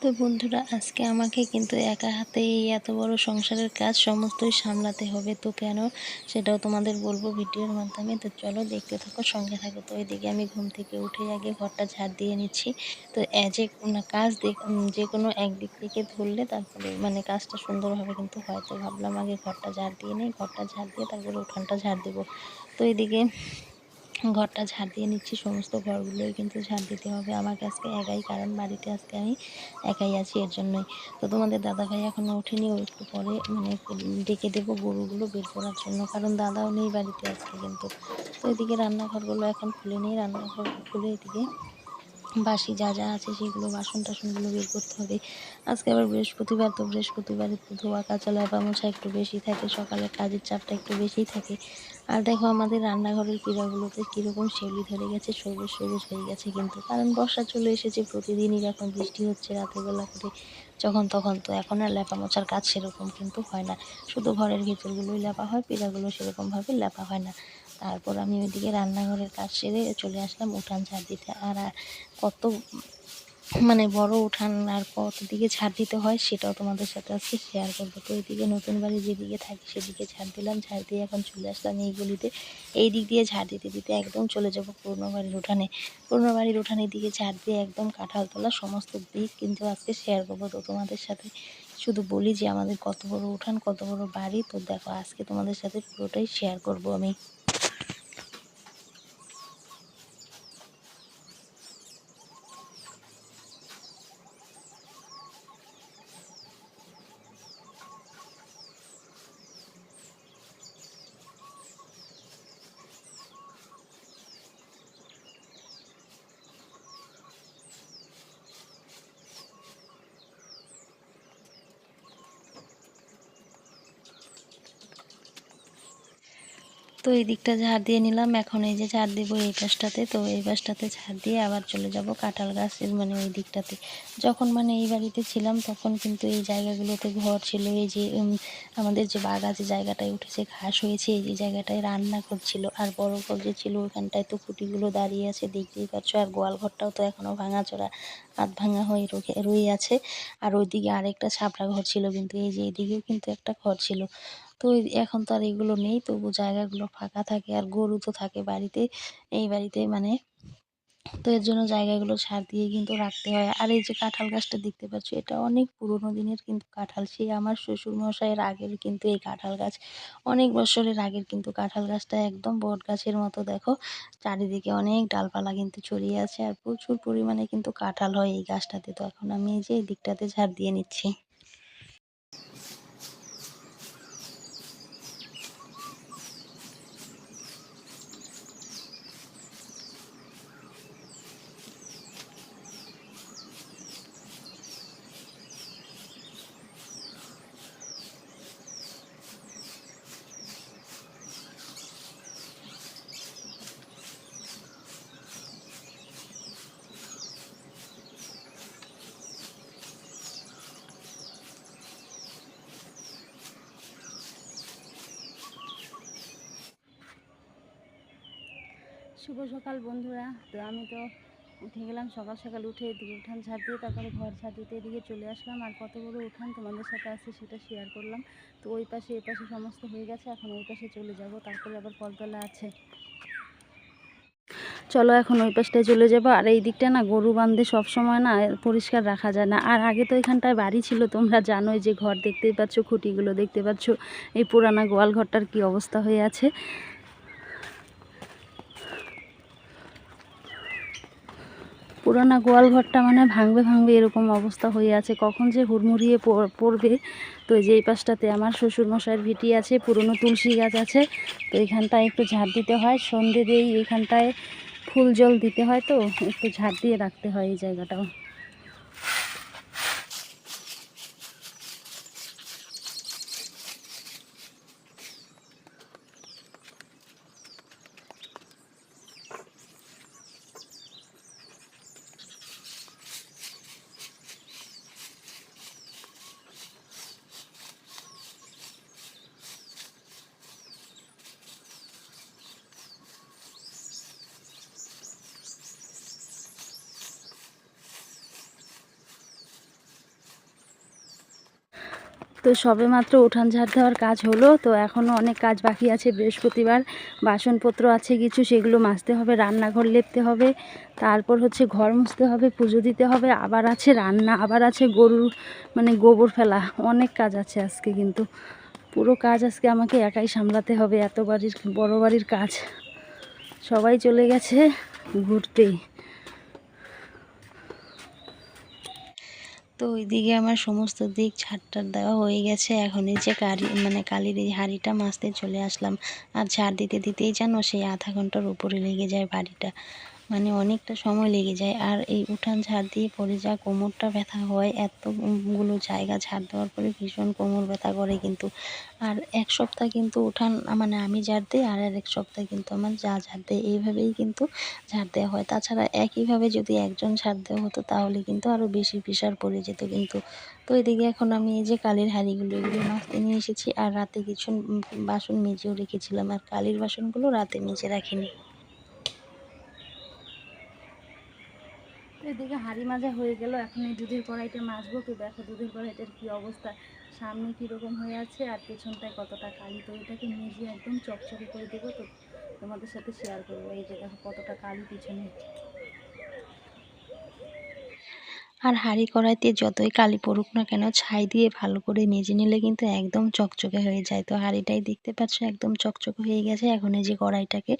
তো বন্ধুরা, আজকে আমাকে কিন্তু একা হাতে এই এত বড় সংসারের কাজ সমস্তই সামলাতে হবে। তো কেন, সেটাও তোমাদের বলবো ভিডিওর মাধ্যমে। তো চলো দেখতে থাকো, সঙ্গে থাকো। তো এদিকে আমি ঘুম থেকে উঠে আগে ঘরটা ঝাড় দিয়ে নিচ্ছি। তো যে কোনো কাজ যে কোনো একদিক থেকে ধরলে তারপরে কাজটা সুন্দরভাবে কিন্তু হয়। তো ভাবলাম আগে ঘরটা ঝাড় দিয়ে নিই, ঘরটা ঝাড় দিয়ে তারপরে উঠানটা ঝাড় দেবো। তো এদিকে ঘরটা ঝাড় দিয়ে নিচ্ছি, সমস্ত ঘরগুলোই কিন্তু ঝাড় দিতে হবে আমাকে আজকে একাই, কারণ বাড়িতে আজকে আমি একাই আছি, এর জন্যই। তো তোমাদের দাদাভাই এখনও ওঠেনি, ও একটু পরে ডেকে দেবো গরুগুলো বের করার জন্য, কারণ দাদাও নেই বাড়িতে আজকে কিন্তু। তো এদিকে রান্নাঘরগুলো এখন খুলে নেই, রান্নাঘর খুলে এদিকে বাসি যা যা আছে সেগুলো, বাসন টাসনগুলো বের করতে হবে। আজকে আবার বৃহস্পতিবার, তো বৃহস্পতিবারে তো ধোয়া কাচা লেপা মোছা একটু বেশি থাকে, সকালের কাজের চাপটা একটু বেশিই থাকে। আর দেখো আমাদের রান্নাঘরের পিঁড়াগুলোতে কীরকম শেউলি ধরে গেছে, সবুজ সবুজ হয়ে গেছে কিন্তু, কারণ বর্ষা চলে এসেছে। প্রতিদিনই এখন বৃষ্টি হচ্ছে রাতের বেলা করে যখন তখন। তো এখন আর লেপা মোছার কাজ সেরকম কিন্তু হয় না, শুধু ঘরের ভিতরগুলোই লেপা হয়, পিঁড়াগুলো সেরকমভাবে লেপা হয় না। তারপর আমি ওইদিকে রান্নাঘরের কাজ সেরে চলে আসলাম উঠান ঝাড় দিতে। আর কত বড় উঠান আর কত দিকে ঝাড় দিতে হয় সেটাও তোমাদের সাথে আজকে শেয়ার করবো। তো এইদিকে নতুন বাড়ি যেদিকে থাকি সেদিকে ঝাড় দিলাম, ঝাড় দিয়ে এখন চলে আসলাম এই গলিতে। এই দিক দিয়ে ঝাড় দিতে দিতে একদম চলে যাব পুরনো বাড়ির উঠানে। পুরনো বাড়ির উঠানের দিকে ঝাড় দিয়ে একদম কাঁঠালতলা সমস্ত দিক কিন্তু আজকে শেয়ার করবো। তো তোমাদের সাথে শুধু বলি যে আমাদের কত বড় উঠান, কত বড় বাড়ি। তো দেখো আজকে তোমাদের সাথে পুরোটাই শেয়ার করব আমি। তো এই দিকটা ঝাড় দিয়ে নিলাম, এখন এই যে ঝাড় দেবো এই পাশটাতে। তো এই পাশটাতে ঝাড় দিয়ে আবার চলে যাব কাঁঠাল গাছের ওই দিকটাতে। যখন এই বাড়িতে ছিলাম তখন কিন্তু এই জায়গাগুলোতে ঘর ছিল। এই যে আমাদের যে বাগা যে জায়গাটায় উঠেছে ঘাস হয়েছে, এই যে জায়গাটায় রান্না করছিল। আর বড় ঘর যে ছিল ওখানটায় তো খুঁটিগুলো দাঁড়িয়ে আছে, দেখতেই পাচ্ছ। আর গোয়াল ঘরটাও তো এখনও ভাঙাচোরা, আধ ভাঙা হয়ে রয়ে আছে। আর ওইদিকে আরেকটা ছাপড়া ঘর ছিল, কিন্তু এই যে এইদিকেও কিন্তু একটা ঘর ছিল। তো এখন তো আর এগুলো নেই, তবু জায়গাগুলো ফাঁকা থাকে, আর গরু তো থাকে বাড়িতে, এই বাড়িতে তো এর জন্য জায়গাগুলো সার দিয়ে কিন্তু রাখতে হয়। আর এই যে কাঁঠাল গাছটা দেখতে পাচ্ছ, এটা অনেক পুরোনো দিনের কিন্তু কাঁঠাল, সেই আমার শ্বশুর মশাইয়ের আগের কিন্তু এই কাঁঠাল গাছ, অনেক বছরের আগের কিন্তু কাঁঠাল গাছটা একদম বট গাছের মতো। দেখো চারিদিকে অনেক ডালপালা কিন্তু ছড়িয়ে আছে, আর প্রচুর পরিমাণে কিন্তু কাঁঠাল হয় এই গাছটাতে। তো এখন আমি এই যে এই দিকটাতে ঝাড় দিয়ে নিচ্ছি। শুভ সকাল বন্ধুরা। তো আমি তো উঠে গেলাম, সকাল সকাল উঠে এদিকে উঠান ঝাড় দিয়ে তারপরে ঘর ঝাড় দিতে এদিকে চলে আসলাম। আর কত বড় উঠান তোমাদের সাথে আছে সেটা শেয়ার করলাম। তো ওই পাশে এই পাশে সমস্ত হয়ে গেছে, এখন ওই পাশে চলে যাব, তারপরে আবার কলতলা আছে। চলো এখন ওই পাশটায় চলে যাবো। আর এই দিকটা না গরু বাঁধে সবসময় না পরিষ্কার রাখা যায় না। আর আগে তো এখানটায় বাড়ি ছিল, তোমরা জানোই, যে ঘর দেখতেই পাচ্ছ, খুঁটিগুলো দেখতে পাচ্ছ। এই পুরানা গোয়াল ঘরটার কি অবস্থা হয়ে আছে। পুরানা গোয়াল ঘরটা ভাঙবে ভাঙবে এরকম অবস্থা হয়ে আছে, কখন যে হুড়মুড়িয়ে পড়বে। তো এই যে এই পাশটাতে আমার শ্বশুরমশাইয়ের ভিটি আছে, পুরনো তুলসী গাছ আছে। তো এখানটায় একটু ঝাড় দিতে হয়, সন্ধে দিয়েই এখানটায় ফুল জল দিতে হয়, তো একটু ঝাড় দিয়ে রাখতে হয় এই জায়গাটাও। তো সবেমাত্র উঠান ঝাড় দেওয়ার কাজ হলো। তো এখনও অনেক কাজ বাকি আছে। বৃহস্পতিবার বাসনপত্র আছে কিছু, সেগুলো মাজতে হবে, রান্নাঘর লেপতে হবে, তারপর হচ্ছে ঘর মুছতে হবে, পুজো দিতে হবে, আবার আছে রান্না, আবার আছে গরুর গোবর ফেলা। অনেক কাজ আছে আজকে, কিন্তু পুরো কাজ আজকে আমাকে একাই সামলাতে হবে। এত বড় বাড়ির কাজ। সবাই চলে গেছে ঘুরতে। তো ওইদিকে আমার সমস্ত দিক ঝাড়টার দেওয়া হয়ে গেছে। এখন এই যে কালির এই হাঁড়িটা মাজতে চলে আসলাম। আর ঝাড় দিতে দিতেই জানো সেই আধা ঘন্টার উপরে লেগে যায় বাড়িটা, অনেকটা সময় লেগে যায়। আর এই উঠান ঝাড় দিয়ে পরে যা কোমরটা ব্যথা হয়, এতগুলো জায়গা ঝাড় দেওয়ার পরে ভীষণ কোমর ব্যথা করে কিন্তু। আর এক সপ্তাহ কিন্তু উঠান আমি ঝাড় দিই, আর এক সপ্তাহ কিন্তু আমার ঝাড় দেয়। এইভাবেই কিন্তু ঝাড় দেওয়া হয়। তাছাড়া একইভাবে যদি একজন ঝাড় দেওয়া হতো তাহলে কিন্তু আরও বেশি প্রেশার পড়ে যেত কিন্তু। তো এদিকে এখন আমি এই যে কালির হাঁড়িগুলো এগুলো মাজতে নিয়ে এসেছি। আর রাতে কিছু বাসন মেজেও রেখেছিলাম, আর কালির বাসনগুলো রাতে মেজে রাখিনি। তো এদিকে হাঁড়ি মাজা হয়ে গেল। এখন এই দুধের কড়াইটা মাজবো। তো দেখো দুধের কড়াইটার কি অবস্থা, সামনে কীরকম হয়ে আছে আর পেছনটায় কতটা কালি। তো এটাকে মেজে একদম চকচকে করে দেবো। তো তোমাদের সাথে শেয়ার করবো। এই যে দেখো কতটা কালি পিছনে। আর হাঁড়ি কড়াইতে যতই কালি পড়ুক না কেন, ছাই দিয়ে ভালো করে মেজে নিলে কিন্তু একদম চকচকে হয়ে যায়। তো হাঁড়িটাই দেখতে পাচ্ছ একদম চকচকে হয়ে গেছে। এখন এই যে কড়াইটাকে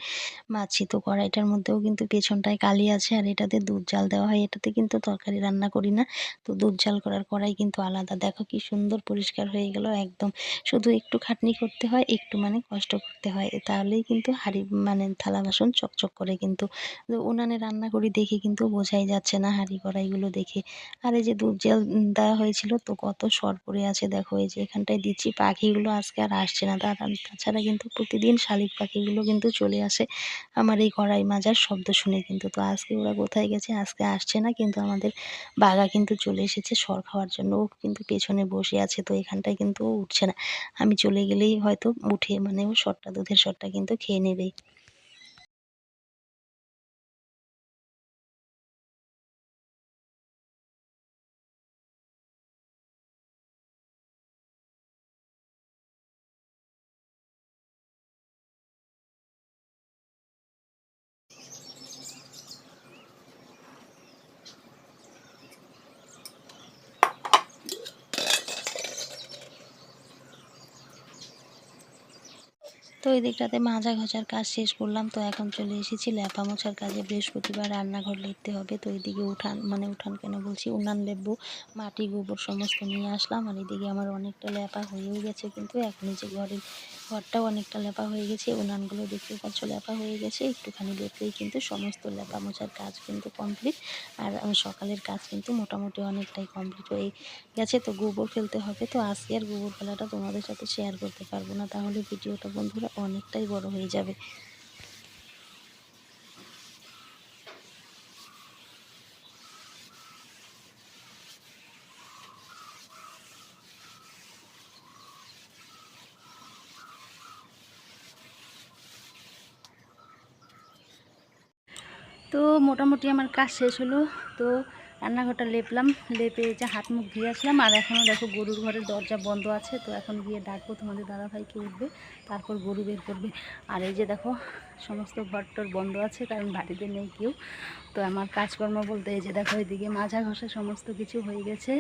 মাজছি। তো কড়াইটার মধ্যেও কিন্তু পেছনটায় কালি আছে। আর এটাতে দুধ জাল দেওয়া হয়, এটাতে কিন্তু তরকারি রান্না করি না। তো দুধ জাল করার কড়াই কিন্তু আলাদা। দেখো কি সুন্দর পরিষ্কার হয়ে গেল একদম। শুধু একটু খাটনি করতে হয়, একটু কষ্ট করতে হয়, তাহলেই কিন্তু হাঁড়ি থালা বাসন চকচক করে কিন্তু। তো উনানে রান্না করি দেখে কিন্তু বোঝাই যাচ্ছে না হাঁড়ি কড়াইগুলো দেখে। আর এই যে দুধ জাল দেওয়া হয়েছিল, তো কত সর পড়ে আছে দেখো। এই যে এখানটায় দিচ্ছি, পাখিগুলো আজকে আর আসছে না। তাছাড়া কিন্তু প্রতিদিন শালিক পাখিগুলো কিন্তু চলে আসে আমার এই কড়াই মাজার শব্দ শুনে কিন্তু। তো আজকে ওরা কোথায় গেছে, আজকে আসছে না। কিন্তু আমাদের বাঘা কিন্তু চলে এসেছে সর খাওয়ার জন্য। ও কিন্তু পেছনে বসে আছে। তো এখানটায় কিন্তু ও উঠছে না। আমি চলে গেলেই হয়তো উঠে ও দুধের সরটা কিন্তু খেয়ে নেবেই। তো এই দিকটাতে মাজা ঘষার কাজ শেষ করলাম। তো এখন চলে এসেছি ল্যাপা মোছার কাজে। বৃহস্পতিবার রান্নাঘর লিখতে হবে। তো এইদিকে উঠান কেন বলছি, উনান লেপবো, মাটি গোবর সমস্ত নিয়ে আসলাম। আর এদিকে আমার অনেকটা ল্যাপা হয়েও গেছে কিন্তু। এখন এই যে ঘরটাও অনেকটা ল্যাপা হয়ে গেছে। উনানগুলো দেখতে পাচ্ছ ল্যাপা হয়ে গেছে। একটুখানি লেপলেই কিন্তু সমস্ত ল্যাপা মোছার কাজ কিন্তু কমপ্লিট। আর সকালের কাজ কিন্তু মোটামুটি অনেকটাই কমপ্লিট হয়ে গেছে। তো গোবর ফেলতে হবে। তো আজকে আর গোবর ফেলাটা তোমাদের সাথে শেয়ার করতে পারবো না, তাহলে ভিডিওটা বন্ধুরা অনেকটাই বড় হয়ে যাবে। তো মোটামুটি আমার কাজ শেষ হলো। তো রান্নাঘরটা লেপলাম, লেপে যে হাত মুখ ধুয়ে আসলাম। আর এখনও দেখো গরুর ঘরের দরজা বন্ধ আছে। তো এখন গিয়ে ডাকবো, তোমাদের দাদাভাইকে উঠবে, তারপর গরু বের করবে। আর এই যে দেখো সমস্ত ঘরটর বন্ধ আছে, কারণ বাড়িতে নেই কেউ। তো আমার কাজকর্ম বলতে এই যে দেখো এদিকে মাজা ঘষা সমস্ত কিছু হয়ে গেছে।